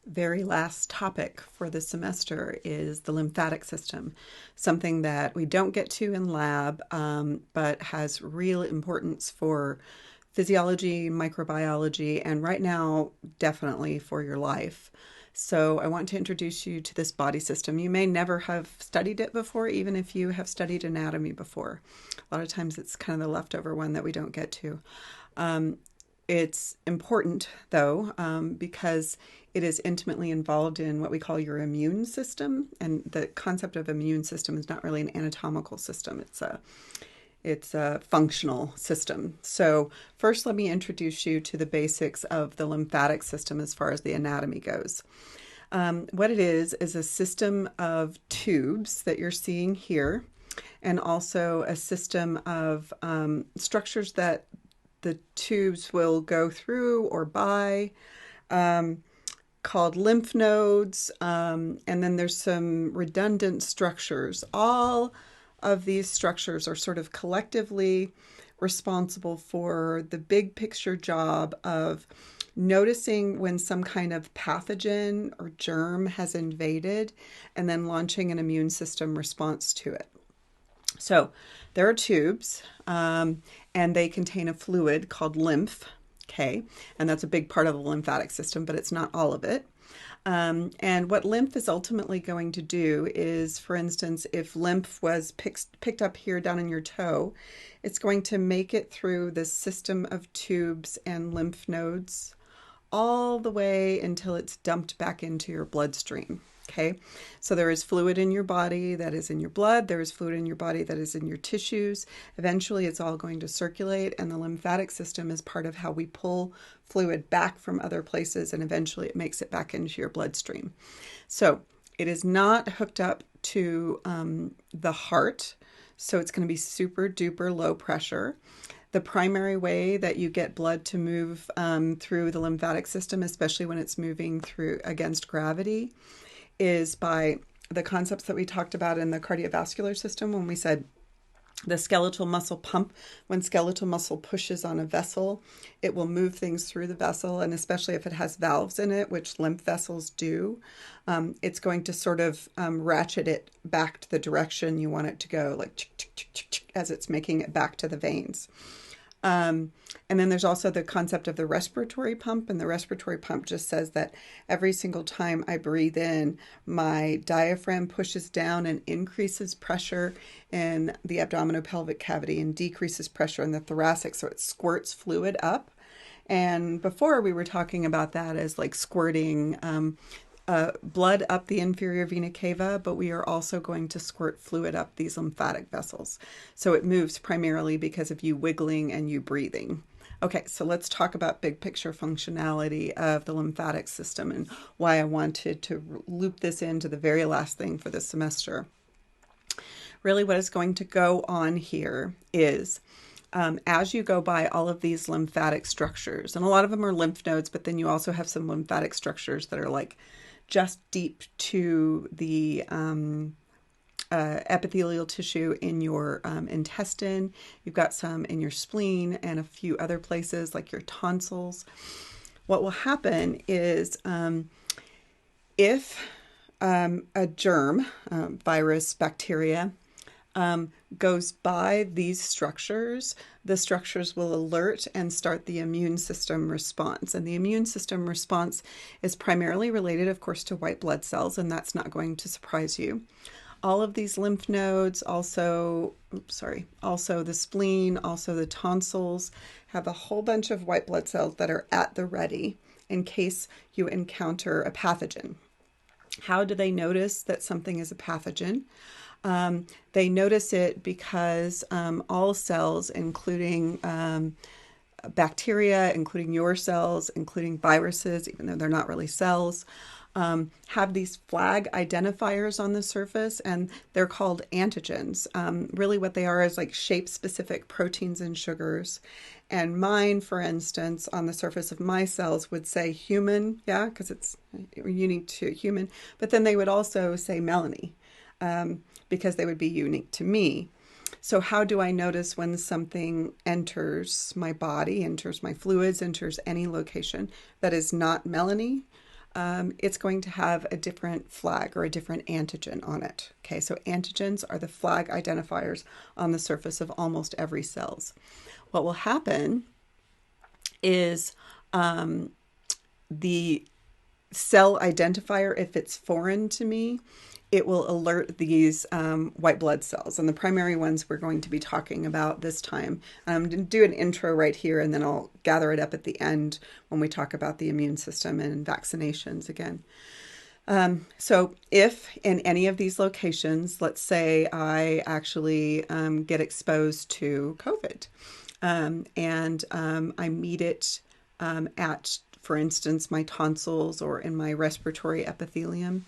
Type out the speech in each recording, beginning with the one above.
very last topic for this semester is the lymphatic system, something that we don't get to in lab, but has real importance for physiology, microbiology, and right now, definitely for your life. So I want to introduce you to this body system. You may never have studied it before, even if you have studied anatomy before. A lot of times it's kind of the leftover one that we don't get to. It's important, though, because it is intimately involved in what we call your immune system. And the concept of immune system is not really an anatomical system. It's a functional system. So first, let me introduce you to the basics of the lymphatic system as far as the anatomy goes. What it is a system of tubes that you're seeing here, and also a system of structures that the tubes will go through or by, called lymph nodes, and then there's some redundant structures. All of these structures are sort of collectively responsible for the big picture job of noticing when some kind of pathogen or germ has invaded and then launching an immune system response to it. So there are tubes, and they contain a fluid called lymph, okay, and that's a big part of the lymphatic system, but it's not all of it. And what lymph is ultimately going to do is, for instance, if lymph was picked up here down in your toe, it's going to make it through this system of tubes and lymph nodes all the way until it's dumped back into your bloodstream. Okay, so there is fluid in your body that is in your blood. There is fluid in your body that is in your tissues. Eventually, it's all going to circulate, and the lymphatic system is part of how we pull fluid back from other places, and eventually it makes it back into your bloodstream. So it is not hooked up to the heart, so it's going to be super duper low pressure. The primary way that you get blood to move through the lymphatic system, especially when it's moving through against gravity, is by the concepts that we talked about in the cardiovascular system when we said the skeletal muscle pump. When skeletal muscle pushes on a vessel, it will move things through the vessel, and especially if it has valves in it, which lymph vessels do, it's going to sort of ratchet it back to the direction you want it to go, like as it's making it back to the veins. And then there's also the concept of the respiratory pump, and the respiratory pump just says that every single time I breathe in, my diaphragm pushes down and increases pressure in the abdominopelvic cavity and decreases pressure in the thoracic, so it squirts fluid up. And before we were talking about that as like squirting blood up the inferior vena cava, but we are also going to squirt fluid up these lymphatic vessels. So it moves primarily because of you wiggling and you breathing. Okay, so let's talk about big picture functionality of the lymphatic system and why I wanted to loop this into the very last thing for this semester. Really what is going to go on here is as you go by all of these lymphatic structures, and a lot of them are lymph nodes, but then you also have some lymphatic structures that are like just deep to the epithelial tissue in your intestine. You've got some in your spleen and a few other places like your tonsils. What will happen is if a germ, virus, bacteria, goes by these structures, the structures will alert and start the immune system response. And the immune system response is primarily related, of course, to white blood cells, and that's not going to surprise you. All of these lymph nodes, also the spleen, also the tonsils, have a whole bunch of white blood cells that are at the ready in case you encounter a pathogen. How do they notice that something is a pathogen? They notice it because all cells, including bacteria, including your cells, including viruses, even though they're not really cells, have these flag identifiers on the surface, and they're called antigens. Really what they are is like shape-specific proteins and sugars. And mine, for instance, on the surface of my cells would say human, yeah, because it's unique to human, but then they would also say Melanie, because they would be unique to me. So how do I notice when something enters my body, enters my fluids, enters any location that is not Melanie? it's going to have a different flag or a different antigen on it. Okay, so antigens are the flag identifiers on the surface of almost every cells. What will happen is the cell identifier, if it's foreign to me, it will alert these white blood cells. And the primary ones we're going to be talking about this time. I'm going to do an intro right here, and then I'll gather it up at the end when we talk about the immune system and vaccinations again. So if in any of these locations, let's say I actually get exposed to COVID, and I meet it at, for instance, my tonsils or in my respiratory epithelium,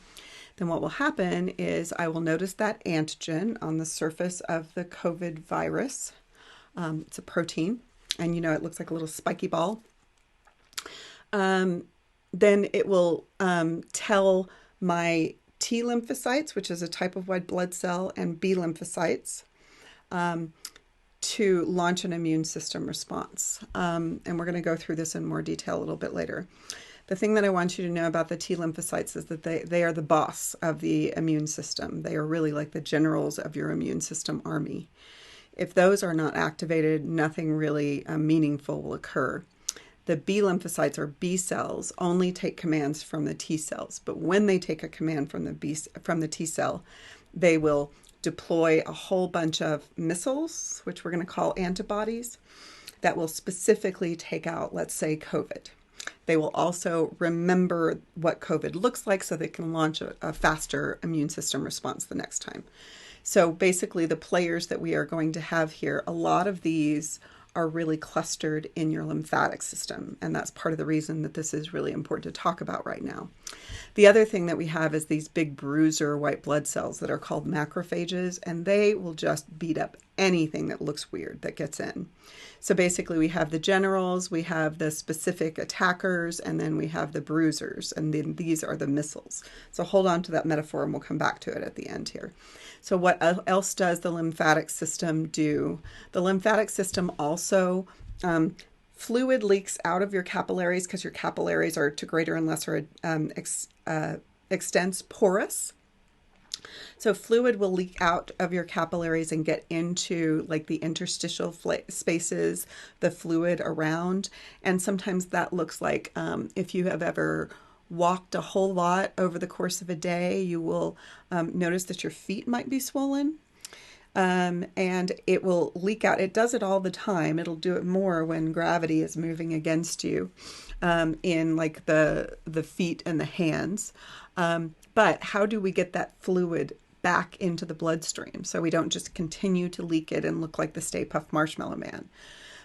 then what will happen is I will notice that antigen on the surface of the COVID virus. It's a protein, and you know, it looks like a little spiky ball. Then it will tell my T lymphocytes, which is a type of white blood cell, and B lymphocytes to launch an immune system response. And we're going to go through this in more detail a little bit later. The thing that I want you to know about the T lymphocytes is that they are the boss of the immune system. They are really like the generals of your immune system army. If those are not activated, nothing really meaningful will occur. The B lymphocytes, or B cells, only take commands from the T cells. But when they take a command from the T cell, they will deploy a whole bunch of missiles, which we're going to call antibodies, that will specifically take out, let's say, COVID. They will also remember what COVID looks like so they can launch a faster immune system response the next time. So basically the players that we are going to have here, a lot of these are really clustered in your lymphatic system. And that's part of the reason that this is really important to talk about right now. The other thing that we have is these big bruiser white blood cells that are called macrophages, and they will just beat up anything that looks weird that gets in. So basically we have the generals, we have the specific attackers, and then we have the bruisers, and then these are the missiles. So hold on to that metaphor and we'll come back to it at the end here. So what else does the lymphatic system do? The lymphatic system also, fluid leaks out of your capillaries because your capillaries are to greater and lesser extents porous. So fluid will leak out of your capillaries and get into like the interstitial spaces, the fluid around. And sometimes that looks like if you have ever walked a whole lot over the course of a day, you will notice that your feet might be swollen. And it will leak out. It does it all the time. It'll do it more when gravity is moving against you in like the feet and the hands. But how do we get that fluid back into the bloodstream so we don't just continue to leak it and look like the Stay Puft Marshmallow Man?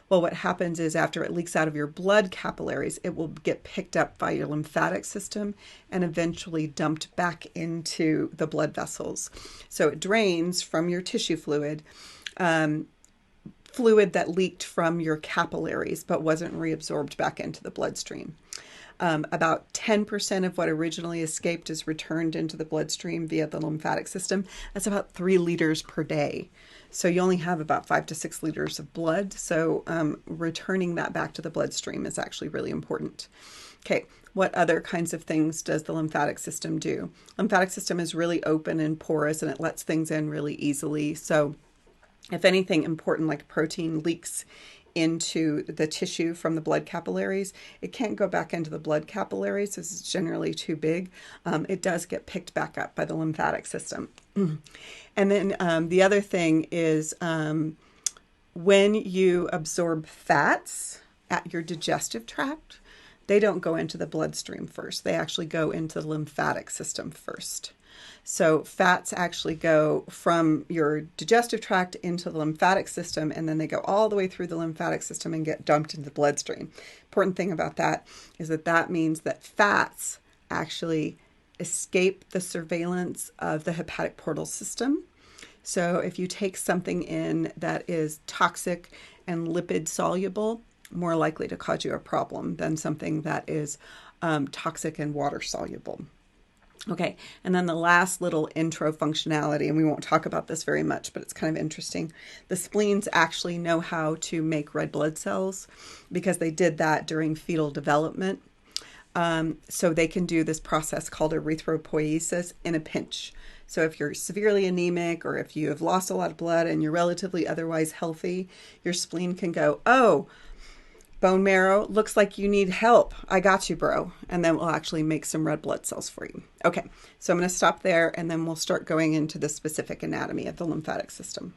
Well, what happens is after it leaks out of your blood capillaries, it will get picked up by your lymphatic system and eventually dumped back into the blood vessels. So it drains from your tissue fluid, fluid that leaked from your capillaries but wasn't reabsorbed back into the bloodstream. About 10% of what originally escaped is returned into the bloodstream via the lymphatic system. That's about 3 liters per day. So you only have about 5 to 6 liters of blood. So returning that back to the bloodstream is actually really important. Okay, what other kinds of things does the lymphatic system do? Lymphatic system is really open and porous, and it lets things in really easily. So if anything important like protein leaks into the tissue from the blood capillaries, it can't go back into the blood capillaries. This is generally too big. It does get picked back up by the lymphatic system. And then the other thing is when you absorb fats at your digestive tract, they don't go into the bloodstream first. They actually go into the lymphatic system first. So fats actually go from your digestive tract into the lymphatic system, and then they go all the way through the lymphatic system and get dumped into the bloodstream. Important thing about that is that that means that fats actually escape the surveillance of the hepatic portal system. So if you take something in that is toxic and lipid soluble, more likely to cause you a problem than something that is toxic and water soluble. Okay, and then the last little intro functionality, and we won't talk about this very much, but it's kind of interesting. The spleens actually know how to make red blood cells because they did that during fetal development. So they can do this process called erythropoiesis in a pinch. So if you're severely anemic or if you have lost a lot of blood and you're relatively otherwise healthy, your spleen can go, oh, bone marrow, looks like you need help. I got you, bro. And then we'll actually make some red blood cells for you. Okay, so I'm going to stop there and then we'll start going into the specific anatomy of the lymphatic system.